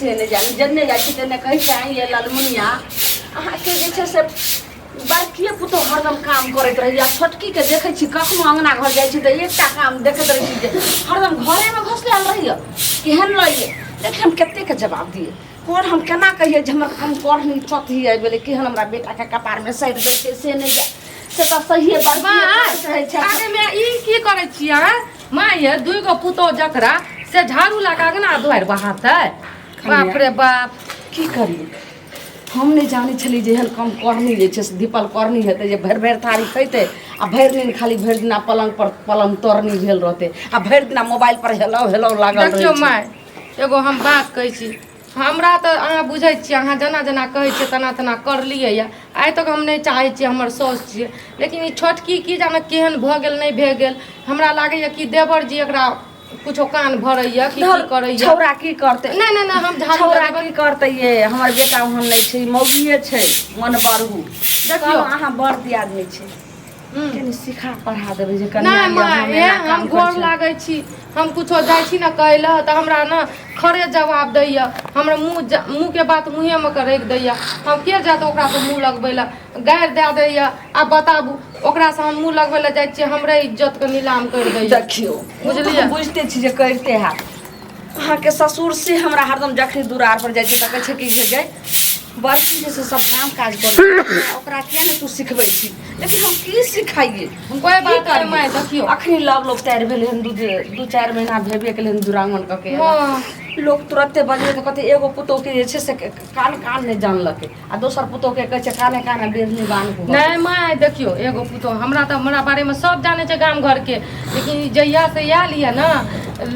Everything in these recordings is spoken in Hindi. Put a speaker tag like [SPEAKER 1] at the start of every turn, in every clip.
[SPEAKER 1] से ने जाने जन्ने जाय छी तने कहि चाहि ये लालमुनिया अहाँ के जे छै से बाकिए पुतो हरदम काम करैत रही आ छोटकी के देखै छी कखनो अंगना घर जाइ छी त एकटा काम देखैत रही छी जे हरदम घरे में घुसलाल रही केहन लइए देख हम कते के जवाब दिए और हम केना कहिए जे हमर काम करनी चथी आइ गेलै केहन हमरा बेटा के कपार में सैर दै छै से नहीं जा से त सही बात है
[SPEAKER 2] अरे मैं ई की करै छियै मां ये दुई गो पुतो जकरा से झाड़ू लगा अंगना दुआर बहाते बाप रे बाप
[SPEAKER 1] की करिए हम नहीं जानी छली जे एहन काम करनी जे छै से दीपल करनी हेतै जे भरि भरि थारी खैते आ भरि दिन खाली भरि दिना पलंग पर पलंग तोरनी भेल रहते आ भरि दिना मोबाइल पर हेलो हेलो लागल
[SPEAKER 2] देखियो माय एगो हम बात कहै छी हमरा तो अहाँ बुझै छियै अहाँ जना जना कहै छियै तना तना करलियै या आइ तक हम नहीं चाहै छियै हमर साउस छियै लेकिन ई छोटकी की जाने केहन भऽ गेल नहीं भऽ गेल हमरा लागैया कि देवर जी एकरा कुछो कान भरैया कि की करैया
[SPEAKER 1] छौरा की करते
[SPEAKER 2] नहीं नहीं हम झाड़ू
[SPEAKER 1] छौरा की करते ये हमर बेटा ओहन नहीं छै मौगिए छै मन बरहु देखियो अहाँ बड़ दियादनी छै कनी सिखा पढ़ा देबै जे कन्या
[SPEAKER 2] नहीं हम गोर लागै छी हम कुछो जाइ छी ना कहैला त हमरा ना खरे जवाब दैया हमरा मुंह के बात मुंहे में के रख दैया हम के जात ओकरा से मुंह लगबैला गायर दे दैया आ बताबू ओकरा से हम मुंह लगबैला जाइ छी हमरे इज्जत के नीलाम कर दैया
[SPEAKER 1] देखियो
[SPEAKER 2] बुझलियै
[SPEAKER 1] बुझते छी जे करते हैत अहाँ के ससुर से हमरा हरदम जखनी दुरार पर जाइ छी त कहै छै कि से गई बड़की जैसे सब काम काज कर ओकरा किया ने तू सिखबै छी लेकिन हम की सिखाइए
[SPEAKER 2] हम कोई बात कर मैं देखियो
[SPEAKER 1] अखनी लोग तैयार भेले हन दू चार महीना भेबे केले हन दुरांगमन क के लोग तुरंते बजबे त कहते एगो पुतो के जे छै से कान नहीं जानलके आ दोसर पुतो के कहै छै काने काने बेरनी बान को
[SPEAKER 2] नहीं मैं देखियो एगो पुतो हमरा त हमरा बारे में सब जाने छै गाम घर के लेकिन जहिया से आयल लिया ना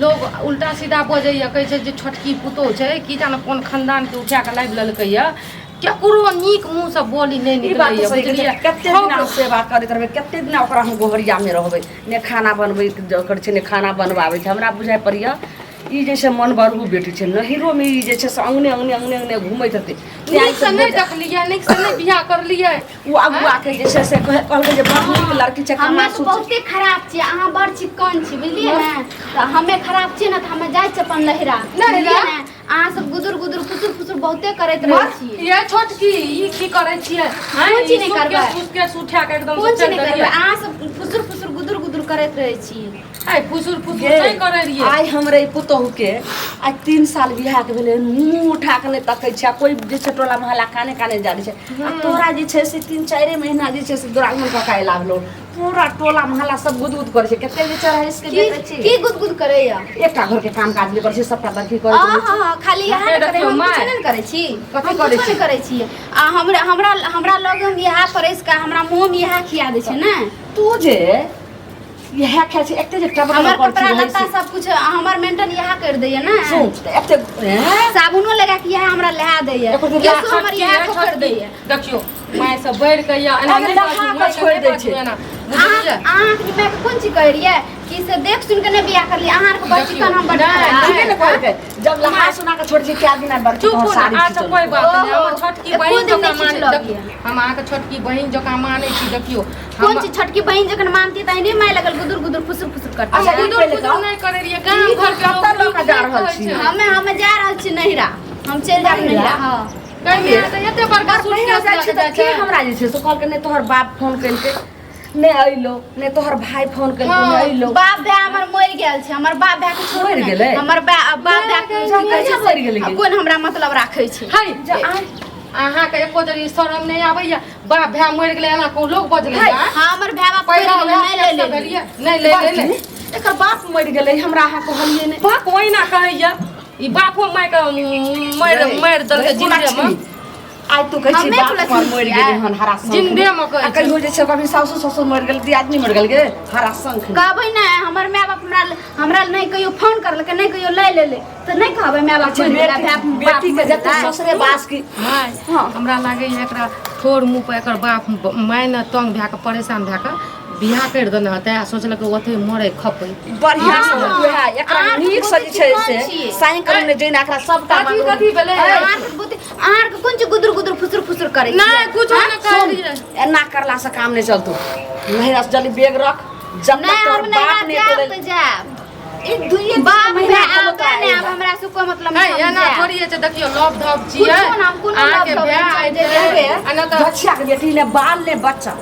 [SPEAKER 2] लोग उल्टा सीधा बजैया कहै छै जे छोटकी पुतो छै की जाने कोन खानदान के उठा के लाइब लेलकैया केकरो नीक मुंह से बोली नहीं निकलैया बुझलियै
[SPEAKER 1] कते दिन सेवा करैत रहबै कते दिन ओकरा हम गोहरिया में रहबै ने खाना बनबै कर छै ने खाना बनवाबै छै हमरा बुझाइ पड़िया ई जैसे मन बरहु बेटी छै नहिरो में ई जे छै से अंगने अंगने अंगने अंगने घुमैत रहतै
[SPEAKER 2] नीक से नहीं देखलियै नीक से नहीं बियाह करलियै
[SPEAKER 1] वो अगुआ के जे छै से कहलकै जे बड़ नीक लड़की छै
[SPEAKER 3] हमे तो बहुते खराब छी अहाँ बड़ चिकन छी बुझलियै ने त हमे खराब छी ना त हमे जाइ छी अपन लहरा बुझलियै ने अहाँ सब गुदुर गुदुर फुसुर फुसुर बहुते करैत रहै छी
[SPEAKER 2] ये छोटकी ई की करै छियै
[SPEAKER 3] कोन चीज नहीं करबै
[SPEAKER 2] उसके सुठा के एकदम
[SPEAKER 3] कोन चीज नहीं करबै अहाँ सब फुसुर फुसुर गुदुर गुदुर करैत रहै छी
[SPEAKER 2] आइ फुसुर फुसुर नहीं करे रहिए
[SPEAKER 1] आइ हमरे पुतोहू के आज 3 साल बियाह के भेले मुंह उठा के नहीं तकै छै कोई जे छै टोला मोहल्ला काने काने जाय छै आ तोरा जे छै से 3-4 महीना जे छै से दुरागमन पकाए लागलो पूरा टोला मोहल्ला सब गुदगुद करे छै कते बेचारा है इसके देखे छी
[SPEAKER 3] की गुदगुद करैया
[SPEAKER 1] एकटा घर के काम काज भी करे छै सबटा बड़की करे छै
[SPEAKER 3] हां खाली यहाँ करे हम कुछ नहीं करे छी
[SPEAKER 1] कथि करे छी
[SPEAKER 3] करे छी आ हमरा लग हम यहाँ परस का हमरा मुंह में यहाँ खिया दे छै ना
[SPEAKER 1] तू जे यह खाय छै एकते जे टबल
[SPEAKER 3] हमर कपड़ा लत्ता सब कुछ हमर मेंटेन यहाँ कर दैया ना
[SPEAKER 1] सुन एकते
[SPEAKER 3] साबुनो लगा के यहाँ हमरा लहा दैया केसो हमर यहाँ कर दैया
[SPEAKER 2] देखियो माय सब बढ़ के या एना नहीं
[SPEAKER 1] छोड़ दै छै
[SPEAKER 3] अहाँ के मैं कोन चीज कह रही है कि से देख सुन के नहीं बियाह कर लिया अहाँ के बच्ची का नाम बढ़ा
[SPEAKER 1] ठीक है ना कहते जब लहा सुना के छोड़ छी क्या दिन बड़की
[SPEAKER 2] चुप
[SPEAKER 1] सारी
[SPEAKER 2] अच्छा कोई बात नहीं हमर छोटकी बहिन जका माने
[SPEAKER 3] देखियो
[SPEAKER 2] हम अहाँ के छोटकी बहिन जका माने छी देखियो
[SPEAKER 3] कोन चीज छोटकी बहिन जखन मानती त नहीं माय लगल गुदुर गुदुर फुसुर फुसुर करती
[SPEAKER 2] हम गुदुर फुसुर नहीं करे रहिए गांव घर के
[SPEAKER 1] कत्ता लोग जा रहल छी
[SPEAKER 3] हमें जा रहल छी नहिरा हम चल जा नहिरा हां
[SPEAKER 2] कहिए त एते बड़का सूटकेस लगा
[SPEAKER 1] जाय छै हमरा जे छै से कहल के ने तोहर बाप फोन कइलके ने आइलो ने तोहर भाई फोन कइलके ने आइलो
[SPEAKER 3] बाप भाई हमर मर गेल छै हमर बाप भाई के छोड़
[SPEAKER 1] मर गेलै
[SPEAKER 3] हमर बाप भाई के
[SPEAKER 1] कहै छै मर गेलै
[SPEAKER 3] कोन हमरा मतलब राखै छै
[SPEAKER 2] हाय अहाँ के एको जरी शरम नहीं आबैया बाप भाई मर गेलै एना को लोग बजलै
[SPEAKER 3] हां हमर भाई बाप पहिला
[SPEAKER 2] नहीं ले
[SPEAKER 1] एकर बाप मर गेलै हमरा अहाँ कहलिए ने
[SPEAKER 2] बाप ओइना कहैया ई बापो माय के मर दल के जिंदे में
[SPEAKER 1] आइ तू कहै छी बाप मर गेलै हन हरा संग
[SPEAKER 2] जिंदे में कहै
[SPEAKER 1] कहियो जे छै कभी सासु ससुर मर गेल दी आदमी मर गेल गे हरा संग
[SPEAKER 3] कहबै ना हमर माय बाप हमरा नहीं कहियो फोन करलकै नहीं कहियो ले ले त नहीं कहबै माय बाप
[SPEAKER 1] बेटी के जते ससुरे बास की
[SPEAKER 2] हां हमरा लागे एकरा ठोर मुंह पे एकर बाप माय न तंग भए के परेशान भए के बियाह कर देना हते सोचलक ओथे मरे खपै
[SPEAKER 1] बढ़िया से उहा एकरा नीक से छै से साइकिल में जइना एकरा सब का
[SPEAKER 2] कथि भेलै
[SPEAKER 3] आर के कोन चीज गुदुर गुदुर फुसुर फुसुर करे
[SPEAKER 2] नहीं कुछ नहीं कर
[SPEAKER 1] एना करला से काम नहीं चलतो नहिरा से जल्दी बैग रख जब तक तोर बाप ने तो
[SPEAKER 3] जाब
[SPEAKER 1] एक दुइये
[SPEAKER 3] बाप
[SPEAKER 1] महीना
[SPEAKER 3] रे
[SPEAKER 1] होता
[SPEAKER 3] आबे ने
[SPEAKER 1] है
[SPEAKER 3] अब हमरा से कोई मतलब
[SPEAKER 2] नहीं
[SPEAKER 3] नहीं
[SPEAKER 2] एना
[SPEAKER 3] समझे।
[SPEAKER 2] थोड़ी है जे देखियो लव धब छिए
[SPEAKER 3] कुछो ना, कोनो लव
[SPEAKER 2] आके
[SPEAKER 3] धब
[SPEAKER 2] ब्याह
[SPEAKER 3] नहीं
[SPEAKER 2] आइ
[SPEAKER 3] छै,
[SPEAKER 2] छै
[SPEAKER 1] गे
[SPEAKER 2] एना त
[SPEAKER 1] बच्चा के बेटी ने बाल ने बच्चा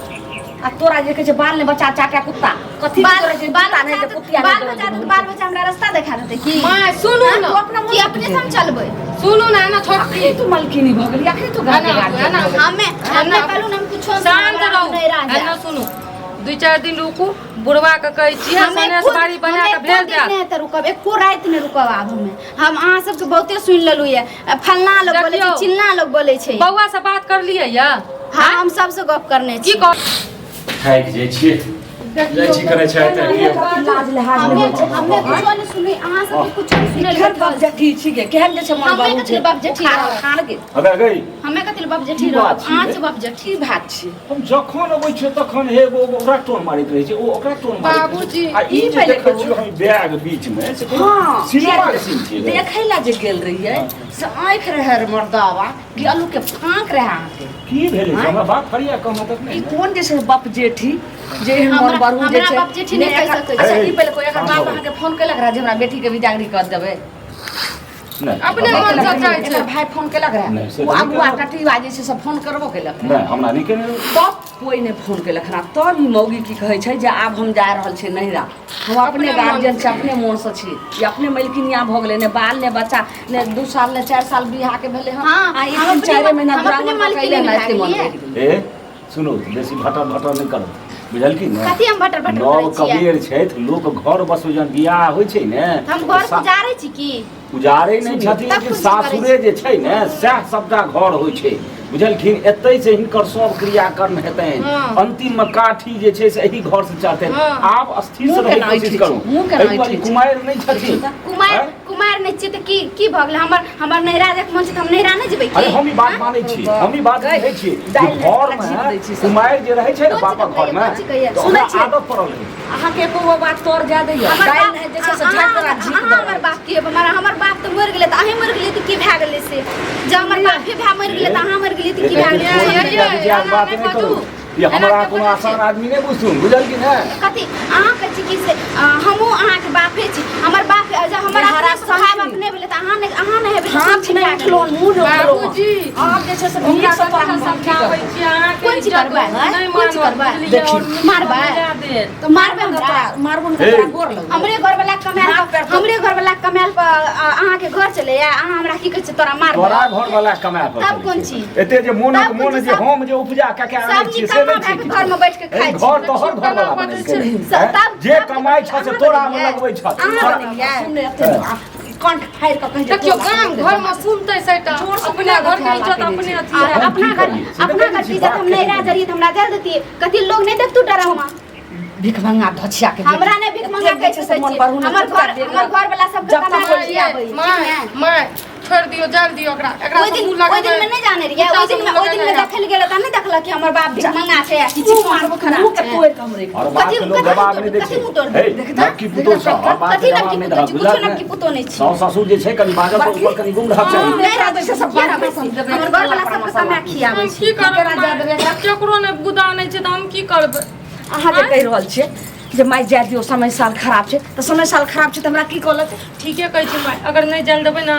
[SPEAKER 1] आ तोरा जे कहै छै बाल ने बच्चा चाटा कुत्ता कथी
[SPEAKER 3] बाल
[SPEAKER 1] तोरा जे
[SPEAKER 3] बाल
[SPEAKER 1] कुत्ता नहीं
[SPEAKER 3] बच्चा
[SPEAKER 1] जे कुतिया
[SPEAKER 3] बाल
[SPEAKER 1] नहीं
[SPEAKER 3] बच्चा बाल बच्चा हमरा रास्ता देखा देते की
[SPEAKER 2] माय सुनू
[SPEAKER 3] हाँ,
[SPEAKER 2] न
[SPEAKER 1] तू अपना
[SPEAKER 3] कि अपने से हम चलबै
[SPEAKER 2] सुनू ना एना छोटकी
[SPEAKER 1] अखनी तू मलकिनी भ गेली अखनी तू घर के गार्जियन हो गेली।
[SPEAKER 3] हमें कहलू हम कुछो
[SPEAKER 2] शांत रहू
[SPEAKER 3] नहीं रह
[SPEAKER 2] एना सुनू 2-4 दिन रुकू बुढ़वा के कहै छियै सनेस बाड़ी बना के भेज दे
[SPEAKER 3] नहीं त रुकब एको रात नहीं रुकब आब हम अहाँ सबके बहुते सुन लेलू ये फलना लोग बोले छै
[SPEAKER 2] देखियौ।
[SPEAKER 3] चिल्ला लोग बोले छै
[SPEAKER 2] बौआ से बात कर लिए या
[SPEAKER 3] हाँ हम सबसे गप करने
[SPEAKER 2] की
[SPEAKER 3] छी
[SPEAKER 2] कह
[SPEAKER 4] थाकि जाइ छियै जाइ छी करै छै तऽ
[SPEAKER 1] लाज लिहाज
[SPEAKER 3] हमें
[SPEAKER 1] नहीं छै
[SPEAKER 3] हमें कुछो नहीं सुनी अहाँ सबके कुछो नहीं सुनल
[SPEAKER 1] केहन बाप जठी छी गे केहन जे छै मन
[SPEAKER 3] हमे
[SPEAKER 1] बाबू
[SPEAKER 3] कथी
[SPEAKER 1] छै
[SPEAKER 3] बाप जेठी
[SPEAKER 1] खान
[SPEAKER 3] रहब?
[SPEAKER 1] खान गे
[SPEAKER 4] अगर गई
[SPEAKER 3] हमें कथि बाप जेठी
[SPEAKER 4] की बात
[SPEAKER 3] रह
[SPEAKER 4] छी
[SPEAKER 3] अहाँ
[SPEAKER 4] गे?
[SPEAKER 3] से बाप जेठी
[SPEAKER 1] की बात छी
[SPEAKER 4] हम जखन अबै छियै तखन हे एगो ओकरा टोन मारैत रहै छै ओ ओकरा टोन मारैत रहै छै।
[SPEAKER 2] बाबूजी,
[SPEAKER 4] आ ई
[SPEAKER 1] ई
[SPEAKER 4] जे
[SPEAKER 1] पहिले
[SPEAKER 4] देखै
[SPEAKER 1] कहू।
[SPEAKER 4] छियै हम बैग बीच में से
[SPEAKER 1] हाँ
[SPEAKER 4] सिनेमा के सीन छियै गे।
[SPEAKER 1] देखै ला जे गेल रहियै से आँखि रहे रे मर्दावा कि आलू के फाँक रहे अहाँके
[SPEAKER 4] की भेलै
[SPEAKER 1] हाँ?
[SPEAKER 4] हमरा बात फरिया कहना तक
[SPEAKER 1] ई
[SPEAKER 4] नहीं
[SPEAKER 1] कोन जे छै बाप जेठी जे एहन मन
[SPEAKER 3] हमरा-
[SPEAKER 1] बरू जे
[SPEAKER 3] हमरा
[SPEAKER 1] छै
[SPEAKER 3] बाप जेठी नहि कहि सकै
[SPEAKER 1] अच्छा
[SPEAKER 4] छै।
[SPEAKER 1] ई पहिले कोई एकर
[SPEAKER 4] हाँ,
[SPEAKER 1] बाप
[SPEAKER 4] बाबू।
[SPEAKER 1] अहाँके फोन केलक रहा जे हमरा बेटी के बिदागरी कर देबै
[SPEAKER 4] नहीं
[SPEAKER 2] अपने
[SPEAKER 4] हमरा-
[SPEAKER 2] मन से जाइ
[SPEAKER 1] एकर भाई फोन केलक रहा
[SPEAKER 4] नहीं, से
[SPEAKER 1] वो
[SPEAKER 4] तऽ
[SPEAKER 1] अगुआ
[SPEAKER 4] नहीं
[SPEAKER 1] टटीवा जे छै से फोन करबो केलक
[SPEAKER 4] नहीं हमरा नहीं केने
[SPEAKER 1] तब कोई ने फोन केलक रहा तब ई मौगी की कहै छै जे आब हम जा रहल छी नैहरा हम अपने
[SPEAKER 2] अपने
[SPEAKER 1] गार्जियन
[SPEAKER 2] मन
[SPEAKER 1] से अपने मन से छी ई अपने मलकिनिया भऽ गेलै ने बाल ने बच्चा ने 2 साल ने 4 साल बियाह के भेलै हन
[SPEAKER 3] हाँ,
[SPEAKER 1] आ ई
[SPEAKER 3] हम
[SPEAKER 1] 3-4
[SPEAKER 3] अपने-
[SPEAKER 1] महीना
[SPEAKER 3] हम अपने
[SPEAKER 1] दुरागमन
[SPEAKER 3] मलकिनी
[SPEAKER 1] कइले ना एते मन
[SPEAKER 3] भेलियै।
[SPEAKER 1] बैठ गेलै
[SPEAKER 4] ए सुनो बेसी भटर भटर नहीं करो बुझल की ने
[SPEAKER 3] कथी हम भटर भटर
[SPEAKER 4] नव
[SPEAKER 3] करै छियै
[SPEAKER 4] कबीर छै लोक घर बस जन बियाह होइ छै ने
[SPEAKER 3] हम घर
[SPEAKER 4] सा-
[SPEAKER 3] गुजारै छी की
[SPEAKER 4] उजारे नहीं छथिन
[SPEAKER 3] तब
[SPEAKER 4] लेकिन
[SPEAKER 3] कुछ
[SPEAKER 4] सासुरे जे छै ने सएह सबटा घर होइ छै बुझलखिन एतै से हिनकर सब क्रियाकर्म हेतैन
[SPEAKER 2] हाँ।
[SPEAKER 4] अंतिम में काठी जे छै से एही घर से चढ़तैन
[SPEAKER 2] हाँ।
[SPEAKER 4] आब स्थिर से
[SPEAKER 1] मुँह
[SPEAKER 4] रहै
[SPEAKER 1] केना
[SPEAKER 4] कोशिश
[SPEAKER 1] ऐठी
[SPEAKER 4] करू
[SPEAKER 1] छै? मुँह केना
[SPEAKER 4] एहि पर
[SPEAKER 1] ऐठी छै?
[SPEAKER 4] कुमारि नहीं छथिन
[SPEAKER 3] कुमार
[SPEAKER 4] हैं?
[SPEAKER 3] कुमार नहीं छियै तऽ की भऽ गेलै हमर नैहरा देख मन छै तऽ हम नैहरा नहि जेबै
[SPEAKER 4] अरे
[SPEAKER 3] की
[SPEAKER 4] हम ई बात मानै छी हम ई बात
[SPEAKER 1] गई।
[SPEAKER 4] बुझै छी
[SPEAKER 1] दालि
[SPEAKER 4] जे घर
[SPEAKER 1] ने जीत दै छी
[SPEAKER 4] में
[SPEAKER 1] सब।
[SPEAKER 4] कुमारि जे रहै छै ने
[SPEAKER 3] कोन
[SPEAKER 4] बापा
[SPEAKER 3] चीज
[SPEAKER 4] घर में
[SPEAKER 3] कोन चीज कहैया?
[SPEAKER 4] तऽ
[SPEAKER 1] सुनै
[SPEAKER 4] ओकरा
[SPEAKER 1] छियै?
[SPEAKER 4] आदत पड़ल रहै
[SPEAKER 1] अहाँके एको बात तोड़ जा दैया
[SPEAKER 3] हमर
[SPEAKER 1] दालि
[SPEAKER 3] बाप
[SPEAKER 1] ने जे छै से झाड़ करा झीक दो
[SPEAKER 3] हमर बाप की हमर बाप तऽ मरि गेलै तऽ अहीं मरि गेलियै तऽ की भए गेलै से जब हमर बापे भाय मरि गेलै तऽ अहाँ मरि गेलियै तऽ की भए
[SPEAKER 4] लेकिन
[SPEAKER 3] गेलै
[SPEAKER 4] कोई
[SPEAKER 2] ये-
[SPEAKER 4] भी जात बात नहीं करू ये हमरा कोनो आसान आदमी नहीं बुझथुन बुझल की ने
[SPEAKER 3] कथी अहाँ कहै छी कि से हमहूँ अहाँके बापे छी हमर बाप जब हमर
[SPEAKER 1] हरा
[SPEAKER 3] अपने भाय बाप नहि भेलै तऽ अहाँ नहि हेबै तऽ
[SPEAKER 1] हाथ
[SPEAKER 3] ठीक
[SPEAKER 1] नहीं
[SPEAKER 3] भए
[SPEAKER 1] उठलो
[SPEAKER 3] गेलै।
[SPEAKER 1] मुंह नहीं उठलो
[SPEAKER 2] बाबूजी
[SPEAKER 1] आप जे छै से
[SPEAKER 2] हमरा
[SPEAKER 1] भीख से
[SPEAKER 2] सबके
[SPEAKER 1] पान
[SPEAKER 2] समझाबै छी अहाँके
[SPEAKER 3] कोन चीज
[SPEAKER 2] इज्जत
[SPEAKER 3] करबै?
[SPEAKER 2] नहीं
[SPEAKER 3] कोन चीज
[SPEAKER 2] मानब,
[SPEAKER 3] करबै?
[SPEAKER 2] बुझलियै?
[SPEAKER 1] देखी,
[SPEAKER 2] और
[SPEAKER 3] मारबै?
[SPEAKER 2] मिला देत।
[SPEAKER 3] तो मारबै हमरा
[SPEAKER 1] मारबो ने
[SPEAKER 4] हे।
[SPEAKER 1] तोरा गोर लग
[SPEAKER 3] हमरे घर वाला कमाल
[SPEAKER 1] हाथ पैर तो-
[SPEAKER 3] हमरे घर वाला कमाल पर अहाँके घर चले अहाँ हमरा की कहै छै तोरा मारबै
[SPEAKER 4] तोरा घर वाला कमाए पर
[SPEAKER 3] तब
[SPEAKER 4] चलै
[SPEAKER 3] कोन
[SPEAKER 4] छै।
[SPEAKER 3] चीज?
[SPEAKER 4] एते जे मोनक
[SPEAKER 3] तब कोन
[SPEAKER 4] मोन
[SPEAKER 3] चीज?
[SPEAKER 4] जे हम जे उपजा कऽ के आनै
[SPEAKER 3] सब
[SPEAKER 4] छी से
[SPEAKER 3] निकम्मा
[SPEAKER 4] नहि
[SPEAKER 3] भए
[SPEAKER 4] छै
[SPEAKER 3] के घर में बैठ के खाइ छी
[SPEAKER 4] घर तोहर घर वाला बनै छै
[SPEAKER 3] सब- तब-
[SPEAKER 4] जे
[SPEAKER 3] तब-
[SPEAKER 4] कमाइ छ से
[SPEAKER 3] अहाँ
[SPEAKER 4] तोरा में
[SPEAKER 3] बनेलियै?
[SPEAKER 4] लगबै छ
[SPEAKER 3] अहाँ बनेलियै?
[SPEAKER 1] सुनने एते कंठ फाड़ि के कहि
[SPEAKER 2] देखियो गाम घर में सुनते सेटा
[SPEAKER 1] जोर से
[SPEAKER 2] अपने घर के इज्जत
[SPEAKER 1] बोला
[SPEAKER 2] अपने
[SPEAKER 1] के
[SPEAKER 2] अथी
[SPEAKER 3] और
[SPEAKER 2] है।
[SPEAKER 4] हम
[SPEAKER 3] अपना
[SPEAKER 4] की
[SPEAKER 3] घर
[SPEAKER 4] करियै? से
[SPEAKER 3] अपना
[SPEAKER 4] देखै
[SPEAKER 3] घर
[SPEAKER 4] छी
[SPEAKER 3] की इज्जत
[SPEAKER 4] बात
[SPEAKER 3] हम नहीं
[SPEAKER 4] केहन
[SPEAKER 3] रह जरिए तो हमरा दे देती कथी लोग नहीं देखतू डरा हम
[SPEAKER 1] भिख मंगा धछिया के
[SPEAKER 3] हमरा नहीं भीख मंगा कह सकै छी हमर घर वाला सब
[SPEAKER 1] जब
[SPEAKER 3] कमा
[SPEAKER 1] तक
[SPEAKER 3] के खियाबै
[SPEAKER 2] माय छोड़ दियो जाल दियो ओकरा एकरा
[SPEAKER 3] ओइ
[SPEAKER 2] से
[SPEAKER 3] दिन
[SPEAKER 2] मुंह लगा
[SPEAKER 3] ओइ दिन में नहीं जाने रहिए ओइ दिन में देखल गेल त नहीं देखल कि हमर बाप भीख मंगा छै आ किछ मारबो खराब
[SPEAKER 1] मुंह के
[SPEAKER 3] छै
[SPEAKER 1] तोड़ कमरे
[SPEAKER 4] और बात के लोग जवाब नहीं दै छै हे नक्की पुतो छ और बात
[SPEAKER 3] कथी
[SPEAKER 4] के जवाब
[SPEAKER 3] नक्की
[SPEAKER 4] नहीं
[SPEAKER 3] पुतो
[SPEAKER 4] दे
[SPEAKER 3] छी कुछो नक्की पुतो नहीं छी
[SPEAKER 4] सास ससुर जे छै कनि बाजब पर ऊपर कनि गुम रहक चाही
[SPEAKER 3] नहीं रहबै से सब किया हमर घर वाला सब कमा खियाबै
[SPEAKER 2] की करब केकरो ने गुदा नहीं छै त हम की करबै
[SPEAKER 1] अहाँ जे कहि रहल छियै जे माय जाय दियो समय साल खराब छै तऽ समय साल खराब छै तऽ हमरा की कहलक
[SPEAKER 2] ठीके कहै छी माय अगर नहीं जाल देबै ना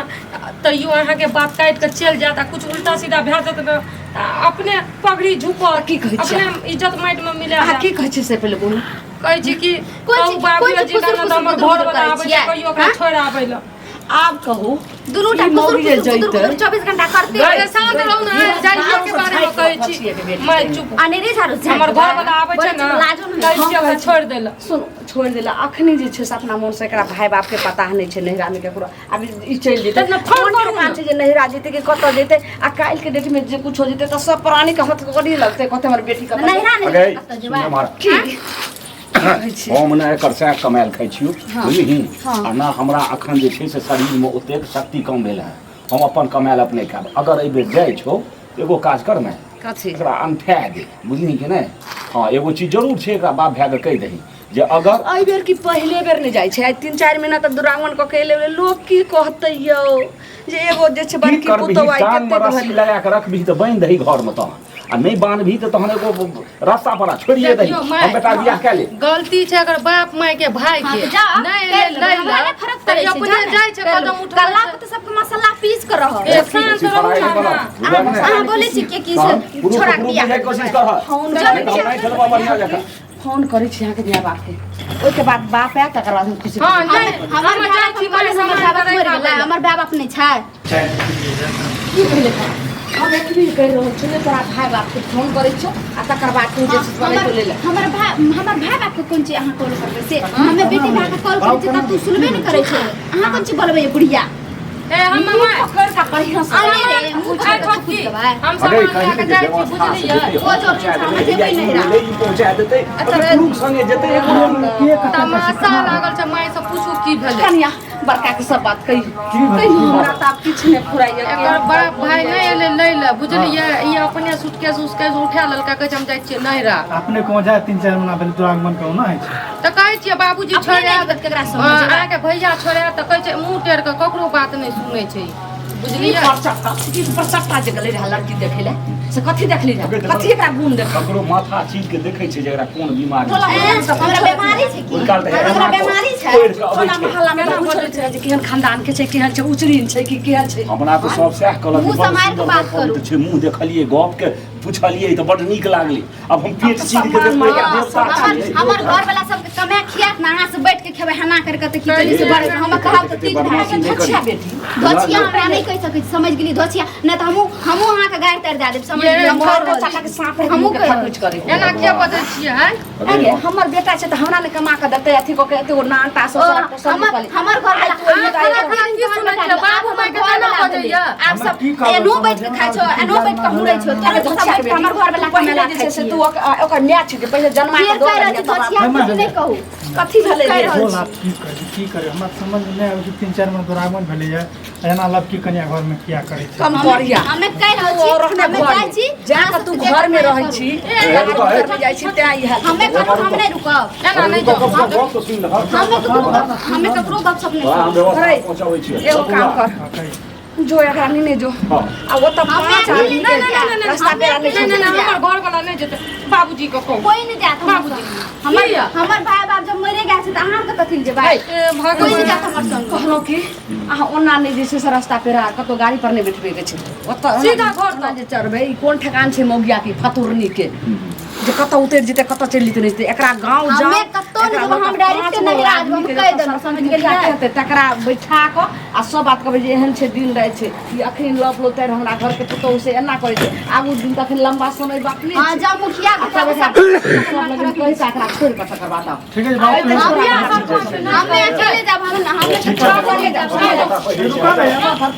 [SPEAKER 2] तैयो अहाँके बात काटि के चल जाता कुछ उल्टा सीधा भए जात न अपने पगड़ी झुकत
[SPEAKER 1] की कहै छियै?
[SPEAKER 2] अपने इज्जत माटि में मिला
[SPEAKER 1] अहाँ की कहै छियै से पहिले बोलू
[SPEAKER 2] कहै छी कि
[SPEAKER 3] कोन
[SPEAKER 2] कहू
[SPEAKER 3] चीज-
[SPEAKER 2] बाबू
[SPEAKER 3] कोन
[SPEAKER 2] जी
[SPEAKER 3] चीज
[SPEAKER 2] का हमर
[SPEAKER 3] फुसुर
[SPEAKER 2] घर वाला
[SPEAKER 3] फुसुर
[SPEAKER 2] आबै छै
[SPEAKER 3] करै
[SPEAKER 2] कहियो ओकरा
[SPEAKER 3] छियै?
[SPEAKER 2] छोड़ आबै ल
[SPEAKER 1] आब कहू
[SPEAKER 3] दुनू टा
[SPEAKER 1] ई मौगी जे
[SPEAKER 3] कुसुर
[SPEAKER 1] जैतै
[SPEAKER 3] 24 घंटा करते
[SPEAKER 2] अरे शांत रहू ना जाइयो के बारे में कहै छी मैं चुप
[SPEAKER 3] अनेरे झाड़ू
[SPEAKER 2] हमर घर वाला आबै छै ना कहै छी ओकरा छोड़ देला
[SPEAKER 1] सुन छोड़ देला अखनी जे छै से अपना मन से एकरा भाई बाप के पता नहीं छै नहिरा में केकरो अब ई चल जेतै
[SPEAKER 2] तब ने फोन
[SPEAKER 1] कोन
[SPEAKER 2] करू
[SPEAKER 1] ठेकान
[SPEAKER 2] ना।
[SPEAKER 1] छै जे नहिरा जेतै कि कतऽ जेतै आ काल्हि के डेट में जे कुछ हो जेतै तऽ सब प्राणी के हाथ कड़ी लगतै कहते हमर बेटी का
[SPEAKER 3] नैहरा
[SPEAKER 4] अगे
[SPEAKER 3] नहीं कत जेबै
[SPEAKER 4] हमारा
[SPEAKER 1] की कहै छी
[SPEAKER 4] हम ने एकर सएह कमायल खाइ छियौ बुझलिही
[SPEAKER 1] हाँ।
[SPEAKER 4] आ ना हमरा अखन जे छै से शरीरमे ओतेक शक्ति कम भेल है हम अपन कमायल अपने खायब अगर एहि बेर जाइ छौ एगो काज करमे
[SPEAKER 1] कथी
[SPEAKER 4] एकरा अनठा दे बुझलिही कि नहीं हाँ एगो चीज जरूर छै एकरा बाप भए के कहि दही जे अगर
[SPEAKER 1] एहि बेर की पहले बेर नहीं जाइ छै आइ 3-4 महीना तक दुरागमन क के एले लोग की कहतै यौ जे एगो जे छै
[SPEAKER 4] की
[SPEAKER 1] बड़की
[SPEAKER 4] करबिही
[SPEAKER 1] पुतौ आइ
[SPEAKER 4] कान में
[SPEAKER 1] कते
[SPEAKER 4] रस्सी
[SPEAKER 1] कहल
[SPEAKER 4] लगा के रखबिही तऽ बांधि दही घर में तहन आ नहीं बांधभी तो तहन एगो रास्ता पर छोड़िए दही
[SPEAKER 2] देखियो,
[SPEAKER 4] हम बेटा बियाह कए ले
[SPEAKER 2] गलती छै अगर बाप माय के भाई
[SPEAKER 3] हाँ,
[SPEAKER 2] के
[SPEAKER 3] तो जा,
[SPEAKER 2] नहीं
[SPEAKER 3] कर
[SPEAKER 2] ले
[SPEAKER 3] लो, हमरा फर्क पड़ै छै,
[SPEAKER 2] अपने
[SPEAKER 3] जाने?
[SPEAKER 2] जाय छै कदम उठा
[SPEAKER 3] कल्ला पे तो सबके मसाला पीस कर रहो
[SPEAKER 2] एहसान तो रहू ना
[SPEAKER 3] अहाँ बोले छी के की से छोड़ा के बियाह
[SPEAKER 4] कोशिश कर
[SPEAKER 1] फोन
[SPEAKER 4] नहीं चलबा बढ़िया जगह
[SPEAKER 1] फोन करै छी अहाँके माय बाप के ओहिके बाद बाप आयत तकर बाद हम किसी
[SPEAKER 2] हां नहीं
[SPEAKER 3] हमर जाय छी बोले हमर बाप मर गेलै हमर बाप अपने छै
[SPEAKER 1] की भेलै हम एतबी कहि रहल छी ने तोरा भाई बाप के फोन करै छौ आ तकर बाद तू जे छै बोलै तो ले ले
[SPEAKER 3] हमर भाई बाप के कोन चीज अहाँ कॉल करबै से हमे बेटी भाई के कॉल करै छी त तू सुनबे नहि करै छै अहाँ कोन चीज बोलबै बुढ़िया
[SPEAKER 2] ए हम मामा
[SPEAKER 1] पकड़ का बढ़िया से
[SPEAKER 3] अरे रे मुंह
[SPEAKER 2] आइ
[SPEAKER 3] छोड़
[SPEAKER 2] ठोकी
[SPEAKER 3] के देबै
[SPEAKER 2] हम सब लगा के जाय छी बुझलियै
[SPEAKER 3] ओ जो हम जेबै नहीं रहा
[SPEAKER 4] पहुंचा देते पुरुष संगे जेते
[SPEAKER 2] तमाशा लागल छै माय से पूछू की भेलै
[SPEAKER 1] कनिया बड़का के सब बात कही हमरा त आब किछ नहि फुराइए
[SPEAKER 2] एकर बाप भाई नहीं एले लै ले बुझलियै ई अपने सूटकेस उठा लेलका कहै छै हम जाय छियै नहिरा
[SPEAKER 5] अपने को जाए 3-4 महीना पहले दुरागमन कहू ना है
[SPEAKER 2] त कहै छियै बाबूजी
[SPEAKER 3] अपने
[SPEAKER 2] छोड़े
[SPEAKER 3] नहीं बात केकरा समझ
[SPEAKER 2] आके भैया छोड़े त कहै छै मुंह टेढ़ के ककरो बात नहीं सुनै छै बुझलियै
[SPEAKER 1] परसट्टा जे गेलै रहा लड़की देखै ले से कथी देखली रहा कथी एकरा गुण देख
[SPEAKER 4] ककरो माथा चीज के देखै छै जे एकरा कोन बीमारी
[SPEAKER 3] हमरा बीमारी छै की हमरा बीमारी छै
[SPEAKER 1] टोला मोहल्ला में ना पूछै छै जे केहन खानदान के छै केहन छै उचरीन छै कि केहन छै
[SPEAKER 4] हमरा तो सब सएह कहलक
[SPEAKER 3] मुँह समार के बात करू।
[SPEAKER 4] छै मुंह देखलिए गप के पूछलिए त बड नीक लागले अब हम पेट चीज के देखबै या देवता
[SPEAKER 3] हमर घर वाला सब कमे खियात ना अहाँ से बैठ के खेबै हना कर के त की तनी से बड़े हम कहब त तीन भाई
[SPEAKER 1] धछिया बेटी
[SPEAKER 3] धोचिया हमरा नहीं कह सकै छी, समझ गेली धोचिया नहीं त हमहू अहाँ के गाड़ तर दे देब समझ
[SPEAKER 2] ये
[SPEAKER 3] गेली हम
[SPEAKER 1] हमर
[SPEAKER 3] घर
[SPEAKER 1] बच्चा के सांप रे
[SPEAKER 3] हमहूँ
[SPEAKER 1] हमहू
[SPEAKER 3] कहबै।
[SPEAKER 1] कुछ करे
[SPEAKER 2] एना किया बजै छियै हैं
[SPEAKER 1] अरे हमर बेटा छै त हमरा ने कमा के देतै अथी को के एते नाटा ससुरा पोसल
[SPEAKER 3] हमर घर वाला
[SPEAKER 2] की सुनै छियै बाबू माय के केना बजैया
[SPEAKER 3] आप सब एनो बैठ के खाइ छो एनो बैठ के मुड़ै छो तोरे सब बैठ के हमर घर वाला
[SPEAKER 1] पहिले
[SPEAKER 3] कमेला
[SPEAKER 1] जे
[SPEAKER 3] खाइ
[SPEAKER 1] छै से
[SPEAKER 3] छी
[SPEAKER 1] तू ओकर न्याय छै कि पहिले जन्मा के
[SPEAKER 3] फेर
[SPEAKER 1] दो
[SPEAKER 3] कह रहल छी धोचिया कुछ नहीं कहू
[SPEAKER 1] कथी भेलै
[SPEAKER 3] कहि रहल
[SPEAKER 5] बोल
[SPEAKER 3] छी।
[SPEAKER 5] आप की करे हमरा समझ में नहीं आबै कि 3-4 महीना दुरागमन भेलै है एना लब की कन्या घर में किया करे छै
[SPEAKER 1] कम करिया
[SPEAKER 3] हमे कह रहल
[SPEAKER 1] तू
[SPEAKER 3] छी
[SPEAKER 1] रहने
[SPEAKER 3] हमे
[SPEAKER 1] घर
[SPEAKER 3] जाइ
[SPEAKER 1] में
[SPEAKER 3] छी
[SPEAKER 1] जाके तू घर में रहै छी घर में जाइ छी तें ई हाल
[SPEAKER 3] हमे कहू हम नहीं रुकब
[SPEAKER 2] एना नहीं जाओ
[SPEAKER 4] गप तो सुन ल
[SPEAKER 3] हमे ककरो गप सप नहीं
[SPEAKER 4] हम व्यवस्था पहुंचाबै छी
[SPEAKER 1] एगो काम कर जो एकरा नहीं जो
[SPEAKER 4] हां
[SPEAKER 1] आ वो त पांच आदमी के रास्ता पे आने
[SPEAKER 2] नहीं हमर घर वाला नहीं जेतै बाबूजी के कहू
[SPEAKER 3] कोई नहीं जात
[SPEAKER 2] बाबूजी
[SPEAKER 3] हमर भाई बाप जब मरे गए छै त अहाँ के कथि जेबै
[SPEAKER 2] ए
[SPEAKER 3] कोई नहीं
[SPEAKER 2] भगवान
[SPEAKER 3] जात हमर संग
[SPEAKER 1] कहलो कि अहाँ ओना नहीं जे छै से रास्ता पे कतो गाड़ी पर नहीं बैठबे के छै ओतऽ
[SPEAKER 2] सीधा घर
[SPEAKER 1] पर जे चढ़बै ई कोन ठेकान छै मौगिया की फतुरनी के जे कतौ उतर जेतै कतौ चलि जेतै नहीं एकरा गांव जाओ
[SPEAKER 3] हमे कतौ नहीं जेबै, हम डायरेक्ट नहीं राज हम कह देलहुं समझ गेलियै
[SPEAKER 1] तकरा बैठा क आ सब बात कहबै जे एहन छै दिन रहै छै ई अखन लप लोतर हमरा घर के पुतौ से एना करै छै आगू दिन तक लंबा समय बाकी
[SPEAKER 3] हां जा मुखिया के
[SPEAKER 1] सब लगन पैसा एकरा छोड़ के तकर बाद आब
[SPEAKER 5] ठीक है बात
[SPEAKER 3] हमे अकेले जाब हम हमे
[SPEAKER 4] ठीक है।
[SPEAKER 3] जाब